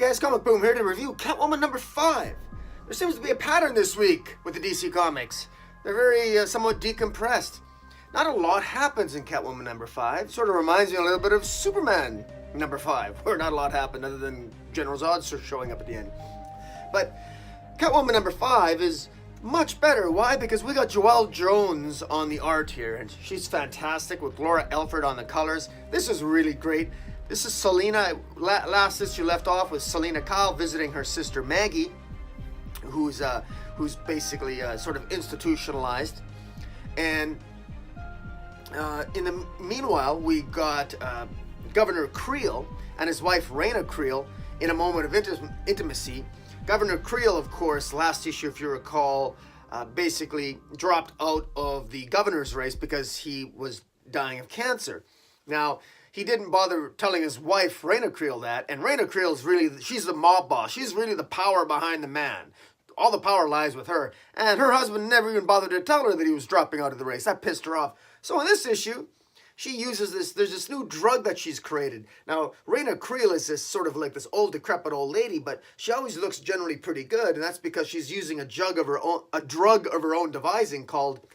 guys, Comic Boom here to review Catwoman number 5. There seems to be a pattern this week with the DC Comics. They're very somewhat decompressed. Not a lot happens in Catwoman number 5. Sort of reminds me a little bit of Superman number 5, where not a lot happened other than General Zod showing up at the end. But Catwoman number 5 is much better. Why? Because we got Joelle Jones on the art here, and she's fantastic with Laura Elford on the colors. This is really great. This is Selina. Last issue left off with Selina Kyle visiting her sister Maggie, who's basically sort of institutionalized. And in the meanwhile, we got Governor Kreel and his wife Raina Kreel in a moment of intimacy. Governor Kreel, of course, last issue, if you recall, basically dropped out of the governor's race because he was dying of cancer. Now, he didn't bother telling his wife, Raina Kreel, that. And Raina Kreel is really, she's the mob boss. She's really the power behind the man. All the power lies with her. And her husband never even bothered to tell her that he was dropping out of the race. That pissed her off. So in this issue, she uses this, there's this new drug that she's created. Now, Raina Kreel is this sort of like this old, decrepit old lady, but she always looks generally pretty good. And that's because she's using a drug of her own devising called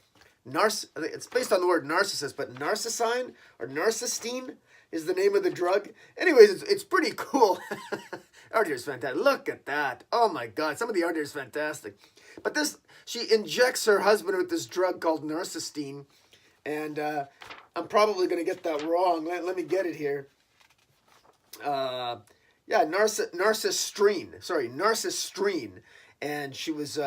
it's based on the word narcissist, but narcissine or narcistine is the name of the drug. Anyways, it's pretty cool. Art here is fantastic. Look at that. Oh my God, some of the art here is fantastic. But this, she injects her husband with this drug called narcistine, and I'm probably going to get that wrong. Let me get it here. Yeah, narcistrine. Sorry, narcistrine. And she's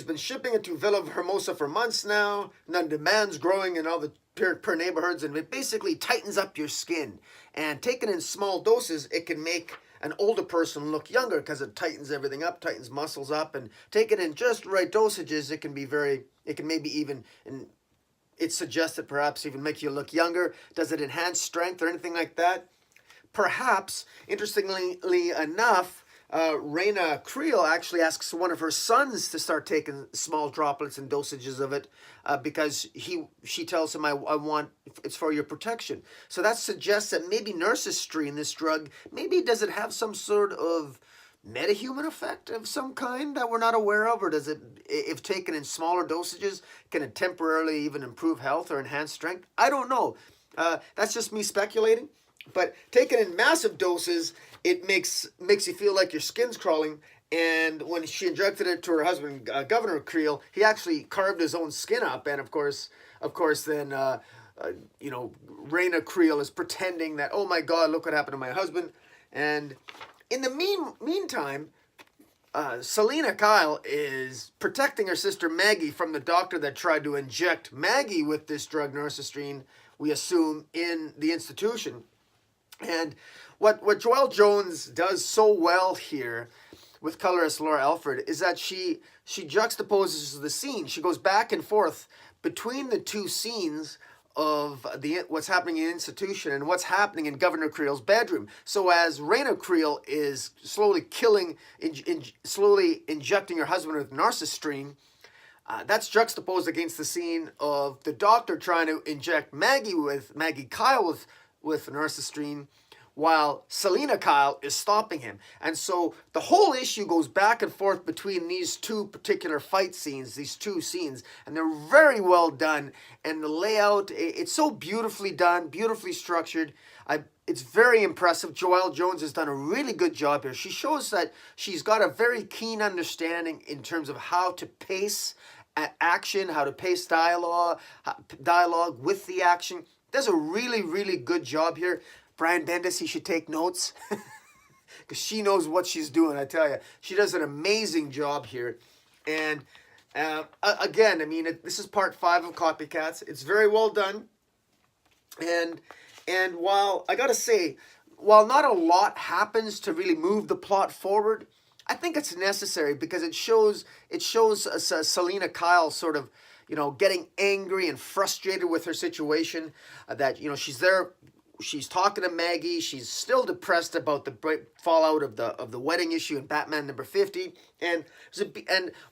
been shipping it to Villa Hermosa for months now, and then demand's growing in all the per neighborhoods, and it basically tightens up your skin. And taken in small doses, it can make an older person look younger because it tightens everything up, tightens muscles up, and taken in just right dosages, it can maybe even, and it's suggested perhaps even make you look younger. Does it enhance strength or anything like that? Perhaps, interestingly enough, Raina Kreel actually asks one of her sons to start taking small droplets and dosages of it because she tells him, I want, it's for your protection. So that suggests that maybe narcistrine, this drug, maybe does it have some sort of metahuman effect of some kind that we're not aware of? Or does it, if taken in smaller dosages, can it temporarily even improve health or enhance strength? I don't know. That's just me speculating. But taken in massive doses, it makes you feel like your skin's crawling. And when she injected it to her husband, Governor Kreel, he actually carved his own skin up. And of course, then Raina Kreel is pretending that, oh my God, look what happened to my husband. And in the meantime, Selina Kyle is protecting her sister Maggie from the doctor that tried to inject Maggie with this drug, narcistrine, we assume, in the institution. And what Joelle Jones does so well here with colorist Laura Elford is that she juxtaposes the scene. She goes back and forth between the two scenes of what's happening in the institution and what's happening in Governor Kreel's bedroom. So as Raina Kreel is slowly slowly injecting her husband with narcistrine, that's juxtaposed against the scene of the doctor trying to inject Maggie Kyle with narcistrine, while Selina Kyle is stopping him. And so the whole issue goes back and forth between these two particular fight scenes, these two scenes, and they're very well done. And the layout, it's so beautifully done, beautifully structured. It's very impressive. Joelle Jones has done a really good job here. She shows that she's got a very keen understanding in terms of how to pace action, how to pace dialogue with the action. Does a really, really good job here. Brian Bendis, he should take notes because she knows what she's doing, I tell you. She does an amazing job here. And again, I mean, this is part 5 of Copycats. It's very well done. And while, I got to say, while not a lot happens to really move the plot forward, I think it's necessary because it shows Selina Kyle sort of, getting angry and frustrated with her situation, that, she's there she's talking to Maggie. She's still depressed about the fallout of the wedding issue in Batman number 50. And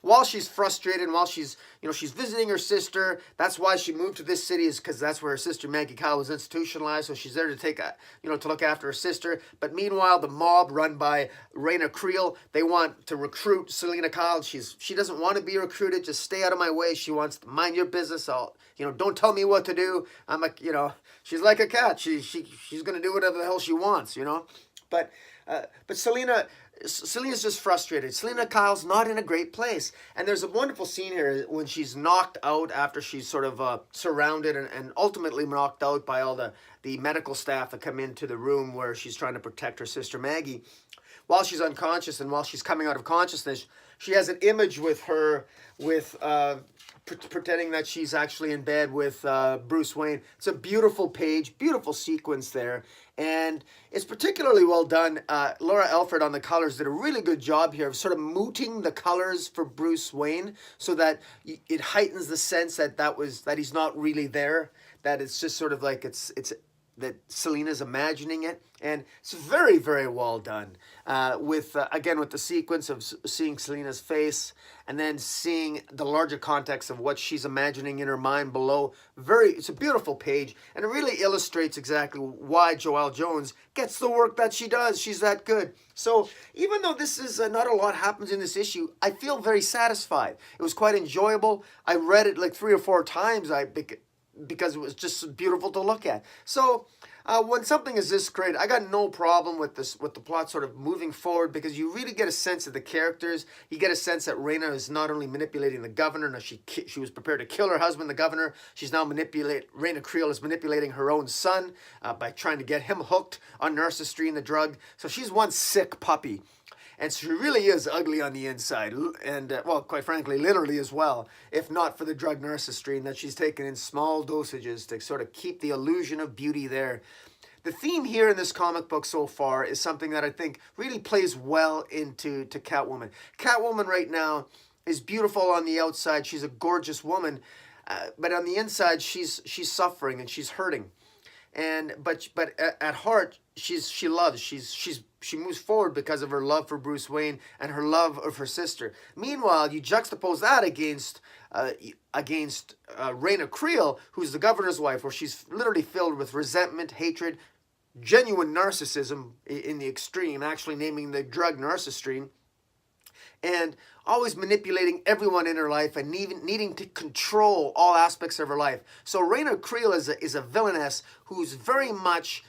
while she's frustrated, and while she's she's visiting her sister, that's why she moved to this city, is because that's where her sister Maggie Kyle was institutionalized. So she's there to take to look after her sister. But meanwhile, the mob run by Raina Kreel, they want to recruit Selina Kyle. She doesn't want to be recruited. Just stay out of my way. She wants to mind your business. Don't tell me what to do. I'm like, she's like a cat. She's gonna do whatever the hell she wants, But Selena's just frustrated. Selina Kyle's not in a great place. And there's a wonderful scene here when she's knocked out after she's sort of surrounded and ultimately knocked out by all the medical staff that come into the room where she's trying to protect her sister Maggie. While she's unconscious and while she's coming out of consciousness, she has an image with her pretending that she's actually in bed with Bruce Wayne. It's a beautiful page, beautiful sequence there, and it's particularly well done. Laura Alfred on the colors did a really good job here of sort of mooting the colors for Bruce Wayne so that it heightens the sense that he's not really there, that it's just sort of like it's that Selina's imagining it, and it's very, very well done. Again, with the sequence of seeing Selina's face and then seeing the larger context of what she's imagining in her mind below. It's a beautiful page, and it really illustrates exactly why Joelle Jones gets the work that she does. She's that good. So even though this is not a lot happens in this issue, I feel very satisfied. It was quite enjoyable. I read it like 3 or 4 times. Because it was just beautiful to look at. So when something is this great, I got no problem with the plot sort of moving forward, because you really get a sense of the characters. You get a sense that Raina is not only manipulating the governor, no, she was prepared to kill her husband, the governor. She's now Raina Kreel is manipulating her own son by trying to get him hooked on narcissistic, the drug. So she's one sick puppy. And she really is ugly on the inside, and quite frankly, literally as well, if not for the drug narcissistic that she's taken in small dosages to sort of keep the illusion of beauty there. The theme here in this comic book so far is something that I think really plays well into Catwoman. Catwoman right now is beautiful on the outside. She's a gorgeous woman, but on the inside, she's suffering and she's hurting. But at heart, she moves forward because of her love for Bruce Wayne and her love of her sister. Meanwhile, you juxtapose that against Raina Kreel, who's the governor's wife, where she's literally filled with resentment, hatred, genuine narcissism in the extreme, actually naming the drug narcissistic, and always manipulating everyone in her life and needing to control all aspects of her life. So Raina Kreel is a villainess who's very much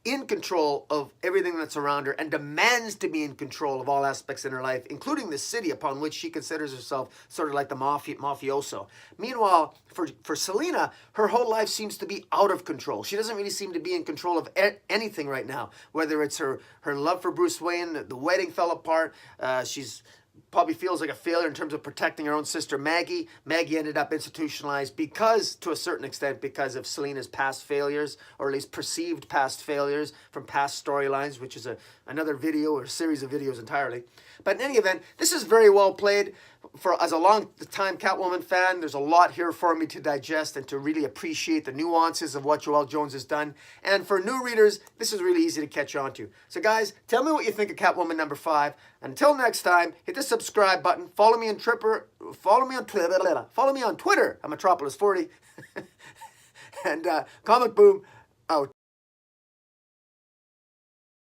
in control of everything that's around her and demands to be in control of all aspects in her life, including the city upon which she considers herself sort of like the mafioso. Meanwhile, for Selina, her whole life seems to be out of control. She doesn't really seem to be in control of anything right now, whether it's her love for Bruce Wayne, the wedding fell apart, she's probably feels like a failure in terms of protecting her own sister Maggie. Maggie ended up institutionalized to a certain extent, because of Selina's past failures, or at least perceived past failures from past storylines, which is another video or series of videos entirely. But in any event, this is very well played. As a long-time Catwoman fan, there's a lot here for me to digest and to really appreciate the nuances of what Joelle Jones has done. And for new readers, this is really easy to catch on to. So guys, tell me what you think of Catwoman number 5. Until next time, hit the subscribe button. Follow me on Twitter. Follow me on Twitter. I'm Metropolis40. And Comic Boom out.